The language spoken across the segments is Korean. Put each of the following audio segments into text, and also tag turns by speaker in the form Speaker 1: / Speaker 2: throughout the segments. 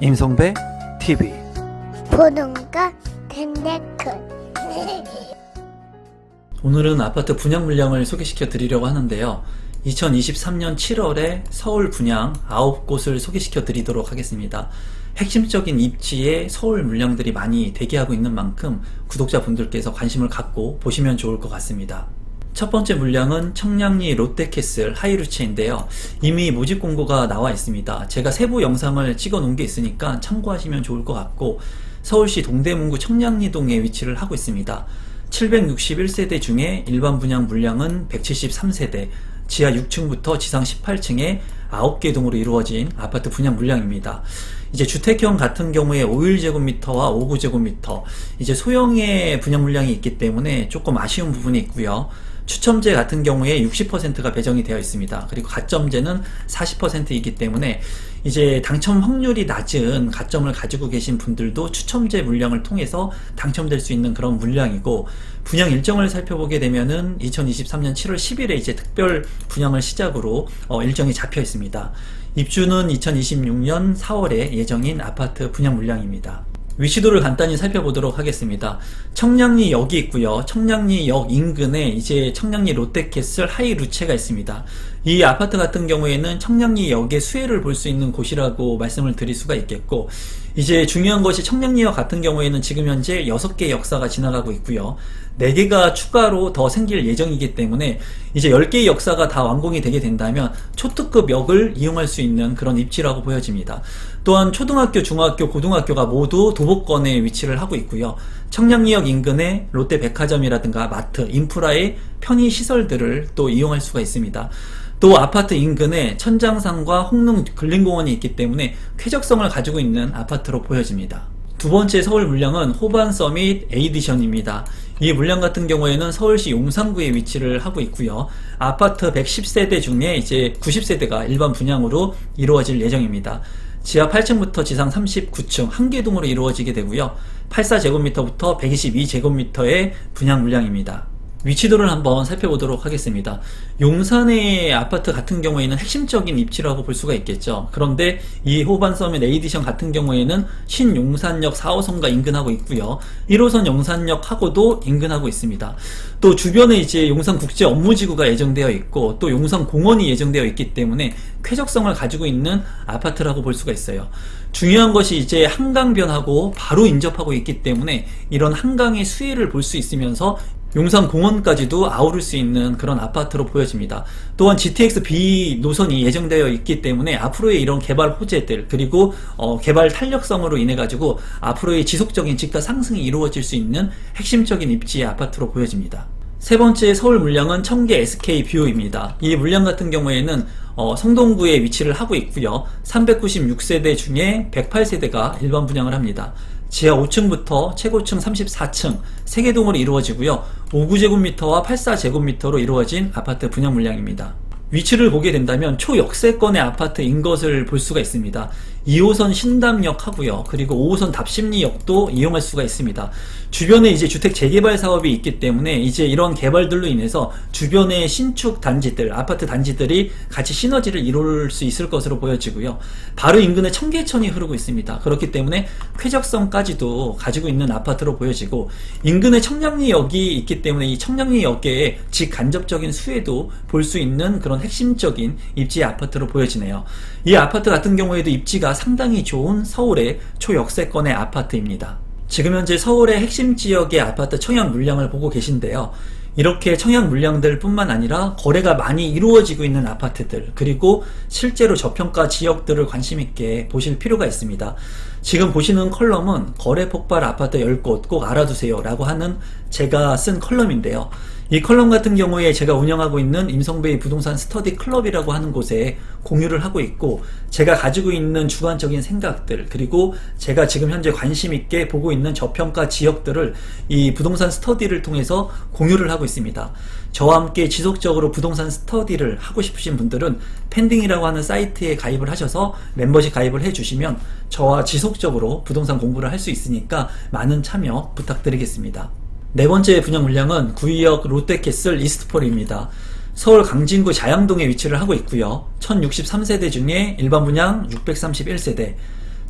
Speaker 1: 임성배 TV
Speaker 2: 보는가 텐데크.
Speaker 1: 오늘은 아파트 분양 물량을 소개시켜 드리려고 하는데요. 2023년 7월에 서울 분양 9곳을 소개시켜 드리도록 하겠습니다. 핵심적인 입지에 서울 물량들이 많이 대기하고 있는 만큼 구독자분들께서 관심을 갖고 보시면 좋을 것 같습니다. 첫 번째 물량은 청량리 롯데캐슬 하이루체인데요. 이미 모집 공고가 나와 있습니다. 제가 세부 영상을 찍어 놓은 게 있으니까 참고하시면 좋을 것 같고, 서울시 동대문구 청량리동에 위치를 하고 있습니다. 761세대 중에 일반 분양 물량은 173세대, 지하 6층부터 지상 18층에 9개 동으로 이루어진 아파트 분양 물량입니다. 이제 주택형 같은 경우에 51제곱미터와 59제곱미터, 이제 소형의 분양 물량이 있기 때문에 조금 아쉬운 부분이 있고요. 추첨제 같은 경우에 60%가 배정이 되어 있습니다. 그리고 가점제는 40%이기 때문에 이제 당첨 확률이 낮은 가점을 가지고 계신 분들도 추첨제 물량을 통해서 당첨될 수 있는 그런 물량이고, 분양 일정을 살펴보게 되면은 2023년 7월 10일에 이제 특별 분양을 시작으로 일정이 잡혀 있습니다. 입주는 2026년 4월에 예정인 아파트 분양 물량입니다. 위치도를 간단히 살펴보도록 하겠습니다. 청량리역이 있고요. 청량리역 인근에 이제 청량리 롯데캐슬 하이루체가 있습니다. 이 아파트 같은 경우에는 청량리역의 수혜를 볼 수 있는 곳이라고 말씀을 드릴 수가 있겠고, 이제 중요한 것이 청량리역 같은 경우에는 지금 현재 6개의 역사가 지나가고 있고요. 4개가 추가로 더 생길 예정이기 때문에 이제 10개의 역사가 다 완공이 되게 된다면 초특급 역을 이용할 수 있는 그런 입지라고 보여집니다. 또한 초등학교, 중학교, 고등학교가 모두 도보권에 위치를 하고 있고요. 청량리역 인근에 롯데백화점이라든가 마트, 인프라의 편의시설들을 또 이용할 수가 있습니다. 또 아파트 인근에 천장산과 홍릉 근린공원이 있기 때문에 쾌적성을 가지고 있는 아파트로 보여집니다. 두 번째 서울 물량은 호반 서밋 에이디션입니다. 이 물량 같은 경우에는 서울시 용산구에 위치를 하고 있고요. 아파트 110세대 중에 이제 90세대가 일반 분양으로 이루어질 예정입니다. 지하 8층부터 지상 39층 한 개 동으로 이루어지게 되고요. 84제곱미터부터 122제곱미터의 분양 물량입니다. 위치도를 한번 살펴보도록 하겠습니다. 용산의 아파트 같은 경우에는 핵심적인 입지라고 볼 수가 있겠죠. 그런데 이 호반 서밋 에이디션 같은 경우에는 신용산역 4호선과 인근하고 있고요. 1호선 용산역하고도 인근하고 있습니다. 또 주변에 이제 용산국제 업무지구가 예정되어 있고, 또 용산공원이 예정되어 있기 때문에 쾌적성을 가지고 있는 아파트라고 볼 수가 있어요. 중요한 것이 이제 한강변하고 바로 인접하고 있기 때문에 이런 한강의 수혜를 볼 수 있으면서 용산공원까지도 아우를 수 있는 그런 아파트로 보여집니다. 또한 GTX B 노선이 예정되어 있기 때문에 앞으로의 이런 개발 호재들, 그리고 개발 탄력성으로 인해 가지고 앞으로의 지속적인 집가 상승이 이루어질 수 있는 핵심적인 입지의 아파트로 보여집니다. 세 번째 서울 물량은 청계 SK뷰입니다. 이 물량 같은 경우에는 성동구에 위치를 하고 있고요. 396세대 중에 108세대가 일반 분양을 합니다. 지하 5층부터 최고층 34층 3개 동으로 이루어지고요. 59제곱미터와 84제곱미터로 이루어진 아파트 분양 물량입니다. 위치를 보게 된다면 초역세권의 아파트인 것을 볼 수가 있습니다. 2호선 신담역 하고요. 그리고 5호선 답심리역도 이용할 수가 있습니다. 주변에 이제 주택 재개발 사업이 있기 때문에 이제 이런 개발들로 인해서 주변의 신축 단지들, 아파트 단지들이 같이 시너지를 이룰 수 있을 것으로 보여지고요. 바로 인근에 청계천이 흐르고 있습니다. 그렇기 때문에 쾌적성까지도 가지고 있는 아파트로 보여지고, 인근에 청량리역이 있기 때문에 이 청량리역의 직간접적인 수혜도 볼 수 있는 그런 핵심적인 입지의 아파트로 보여지네요. 이 아파트 같은 경우에도 입지가 상당히 좋은 서울의 초역세권의 아파트입니다. 지금 현재 서울의 핵심 지역의 아파트 청약 물량을 보고 계신데요. 이렇게 청약 물량들 뿐만 아니라 거래가 많이 이루어지고 있는 아파트들, 그리고 실제로 저평가 지역들을 관심 있게 보실 필요가 있습니다. 지금 보시는 컬럼은 거래 폭발 아파트 10곳 꼭 알아두세요 라고 하는 제가 쓴 컬럼인데요. 이 컬럼 같은 경우에 제가 운영하고 있는 임성배의 부동산 스터디 클럽이라고 하는 곳에 공유를 하고 있고, 제가 가지고 있는 주관적인 생각들, 그리고 제가 지금 현재 관심 있게 보고 있는 저평가 지역들을 이 부동산 스터디를 통해서 공유를 하고 있습니다. 저와 함께 지속적으로 부동산 스터디를 하고 싶으신 분들은 펜딩이라고 하는 사이트에 가입을 하셔서 멤버십 가입을 해주시면 저와 지속적으로 부동산 공부를 할 수 있으니까 많은 참여 부탁드리겠습니다. 네 번째 분양 물량은 구의역 롯데캐슬 이스트폴입니다. 서울 강진구 자양동에 위치를 하고 있고요. 1063세대 중에 일반 분양 631세대,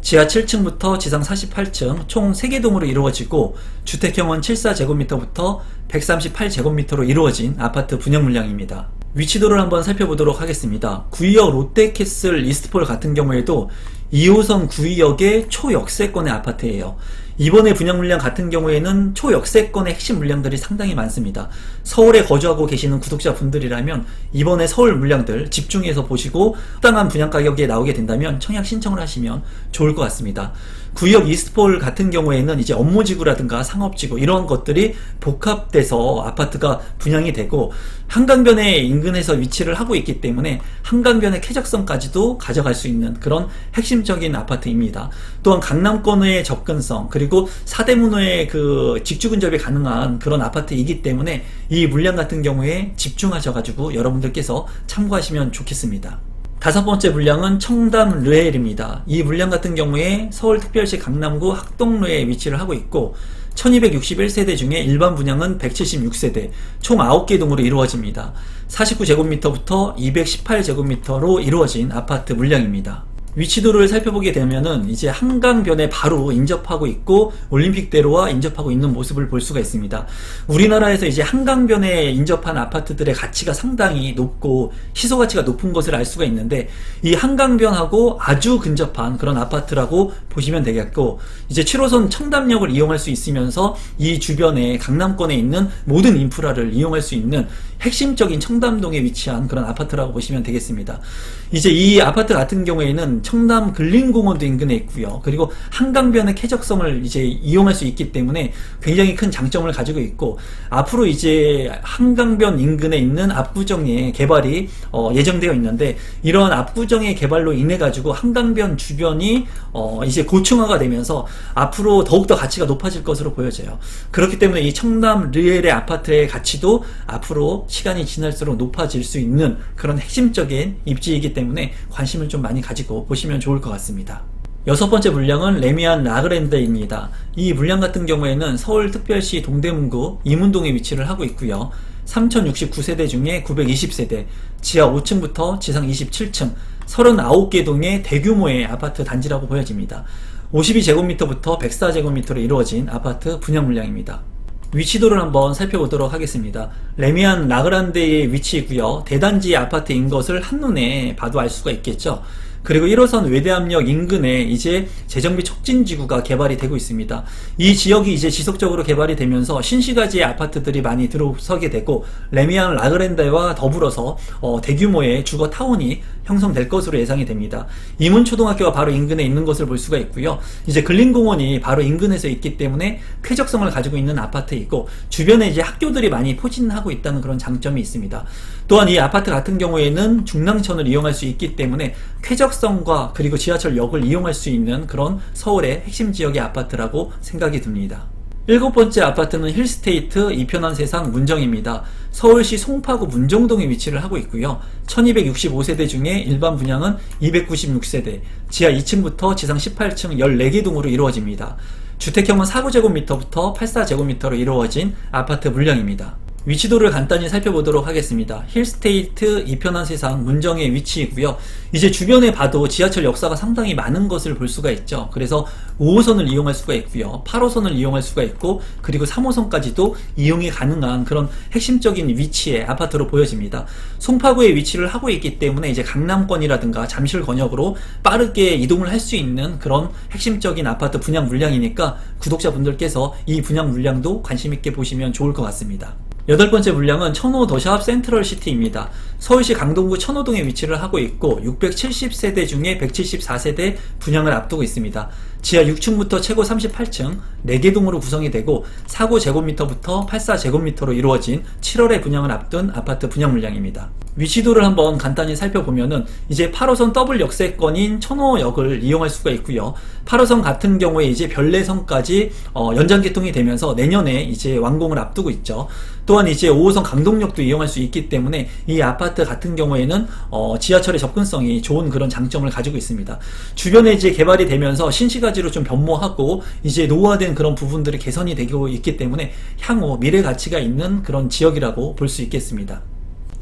Speaker 1: 지하 7층부터 지상 48층 총 3개 동으로 이루어지고 주택형은 74제곱미터부터 138제곱미터로 이루어진 아파트 분양 물량입니다. 위치도를 한번 살펴보도록 하겠습니다. 구의역 롯데캐슬 이스트폴 같은 경우에도 2호선 구의역의 초역세권의 아파트예요. 이번에 분양 물량 같은 경우에는 초역세권의 핵심 물량들이 상당히 많습니다. 서울에 거주하고 계시는 구독자분들이라면 이번에 서울 물량들 집중해서 보시고 적당한 분양 가격에 나오게 된다면 청약 신청을 하시면 좋을 것 같습니다. 구의역 이스트폴 같은 경우에는 이제 업무지구라든가 상업지구 이런 것들이 복합돼서 아파트가 분양이 되고 한강변에 인근에서 위치를 하고 있기 때문에 한강변의 쾌적성까지도 가져갈 수 있는 그런 핵심적인 아파트입니다. 또한 강남권의 접근성 그리고 사대문호의 그 직주 근접이 가능한 그런 아파트이기 때문에 이 물량 같은 경우에 집중하셔가지고 여러분들께서 참고하시면 좋겠습니다. 다섯 번째 물량은 청담 르엘입니다. 이 물량 같은 경우에 서울특별시 강남구 학동로에 위치를 하고 있고 1261세대 중에 일반 분양은 176세대, 총 9개 동으로 이루어집니다. 49제곱미터부터 218제곱미터로 이루어진 아파트 물량입니다. 위치도를 살펴보게 되면은 이제 한강변에 바로 인접하고 있고 올림픽대로와 인접하고 있는 모습을 볼 수가 있습니다. 우리나라에서 이제 한강변에 인접한 아파트들의 가치가 상당히 높고 시소 가치가 높은 것을 알 수가 있는데 이 한강변하고 아주 근접한 그런 아파트라고 보시면 되겠고 이제 7호선 청담역을 이용할 수 있으면서 이 주변에 강남권에 있는 모든 인프라를 이용할 수 있는 핵심적인 청담동에 위치한 그런 아파트라고 보시면 되겠습니다. 이제 이 아파트 같은 경우에는 청담 근린공원도 인근에 있고요. 그리고 한강변의 쾌적성을 이제 이용할 수 있기 때문에 굉장히 큰 장점을 가지고 있고 앞으로 이제 한강변 인근에 있는 압구정의 개발이 예정되어 있는데 이런 압구정의 개발로 인해 가지고 한강변 주변이 이제 고층화가 되면서 앞으로 더욱더 가치가 높아질 것으로 보여져요. 그렇기 때문에 이 청담 르엘의 아파트의 가치도 앞으로 시간이 지날수록 높아질 수 있는 그런 핵심적인 입지이기 때문에 관심을 좀 많이 가지고 보시면 좋을 것 같습니다. 여섯 번째 물량은 레미안 라그랜드입니다. 이 물량 같은 경우에는 서울특별시 동대문구 이문동에 위치를 하고 있고요. 3069세대 중에 920세대, 지하 5층부터 지상 27층, 39개 동의 대규모의 아파트 단지라고 보여집니다. 52제곱미터부터 104제곱미터로 이루어진 아파트 분양 물량입니다. 위치도를 한번 살펴보도록 하겠습니다. 레미안 라그란데의 위치이고요. 대단지 아파트인 것을 한눈에 봐도 알 수가 있겠죠. 그리고 1호선 외대암역 인근에 이제 재정비 촉진지구가 개발이 되고 있습니다. 이 지역이 이제 지속적으로 개발이 되면서 신시가지의 아파트들이 많이 들어서게 되고 레미안 라그랜드와 더불어서 대규모의 주거 타운이 형성될 것으로 예상이 됩니다. 이문초등학교가 바로 인근에 있는 것을 볼 수가 있고요. 이제 근린공원이 바로 인근에서 있기 때문에 쾌적성을 가지고 있는 아파트이고 주변에 이제 학교들이 많이 포진하고 있다는 그런 장점이 있습니다. 또한 이 아파트 같은 경우에는 중랑천을 이용할 수 있기 때문에 쾌적성과 그리고 지하철역을 이용할 수 있는 그런 서울의 핵심 지역의 아파트라고 생각이 듭니다. 일곱 번째 아파트는 힐스테이트 이편한 세상 문정입니다. 서울시 송파구 문정동에 위치를 하고 있고요. 1265세대 중에 일반 분양은 296세대, 지하 2층부터 지상 18층 14개 동으로 이루어집니다. 주택형은 49제곱미터부터 84제곱미터로 이루어진 아파트 물량입니다. 위치도를 간단히 살펴보도록 하겠습니다. 힐스테이트 이편한 세상 문정의 위치이고요. 이제 주변에 봐도 지하철 역사가 상당히 많은 것을 볼 수가 있죠. 그래서 5호선을 이용할 수가 있고요. 8호선을 이용할 수가 있고 그리고 3호선까지도 이용이 가능한 그런 핵심적인 위치의 아파트로 보여집니다. 송파구에 위치를 하고 있기 때문에 이제 강남권이라든가 잠실 권역으로 빠르게 이동을 할 수 있는 그런 핵심적인 아파트 분양 물량이니까 구독자분들께서 이 분양 물량도 관심 있게 보시면 좋을 것 같습니다. 여덟 번째 물량은 천호 더샵 센트럴시티입니다. 서울시 강동구 천호동에 위치를 하고 있고 670세대 중에 174세대 분양을 앞두고 있습니다. 지하 6층부터 최고 38층 4개 동으로 구성이 되고 49제곱미터부터 84제곱미터로 이루어진 7월에 분양을 앞둔 아파트 분양 물량입니다. 위치도를 한번 간단히 살펴보면은 이제 8호선 더블 역세권인 천호역을 이용할 수가 있고요. 8호선 같은 경우에 이제 별내선까지 연장 개통이 되면서 내년에 이제 완공을 앞두고 있죠. 또한 이제 5호선 강동역도 이용할 수 있기 때문에 이 아파트 같은 경우에는 지하철의 접근성이 좋은 그런 장점을 가지고 있습니다. 주변에 이제 개발이 되면서 신시가지로 좀 변모하고 이제 노후화된 그런 부분들이 개선이 되고 있기 때문에 향후 미래 가치가 있는 그런 지역이라고 볼 수 있겠습니다.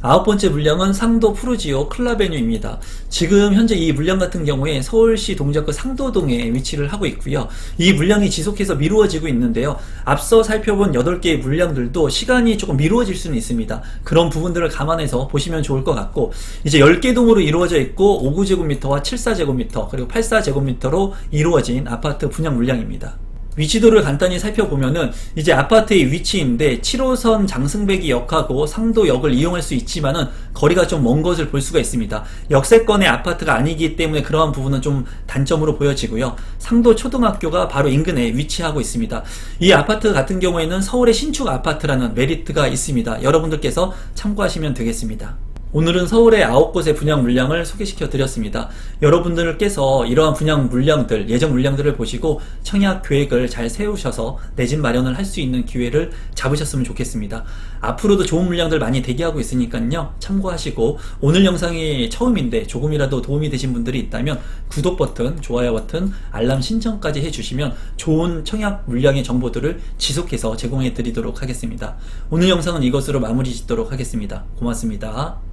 Speaker 1: 9번째 물량은 상도 푸르지오 클라베뉴입니다. 지금 현재 이 물량 같은 경우에 서울시 동작구 상도동에 위치를 하고 있고요. 이 물량이 지속해서 미루어지고 있는데요. 앞서 살펴본 8개의 물량들도 시간이 조금 미루어질 수는 있습니다. 그런 부분들을 감안해서 보시면 좋을 것 같고, 이제 10개 동으로 이루어져 있고 5구제곱미터와 74제곱미터 그리고 84제곱미터로 이루어진 아파트 분양 물량입니다. 위치도를 간단히 살펴보면은 이제 아파트의 위치인데 7호선 장승배기역하고 상도역을 이용할 수 있지만은 거리가 좀 먼 것을 볼 수가 있습니다. 역세권의 아파트가 아니기 때문에 그러한 부분은 좀 단점으로 보여지고요. 상도 초등학교가 바로 인근에 위치하고 있습니다. 이 아파트 같은 경우에는 서울의 신축 아파트라는 메리트가 있습니다. 여러분들께서 참고하시면 되겠습니다. 오늘은 서울의 9곳의 분양 물량을 소개시켜 드렸습니다. 여러분들께서 이러한 분양 물량들, 예정 물량들을 보시고 청약 계획을 잘 세우셔서 내 집 마련을 할 수 있는 기회를 잡으셨으면 좋겠습니다. 앞으로도 좋은 물량들 많이 대기하고 있으니까요. 참고하시고, 오늘 영상이 처음인데 조금이라도 도움이 되신 분들이 있다면 구독 버튼, 좋아요 버튼, 알람 신청까지 해주시면 좋은 청약 물량의 정보들을 지속해서 제공해 드리도록 하겠습니다. 오늘 영상은 이것으로 마무리 짓도록 하겠습니다. 고맙습니다.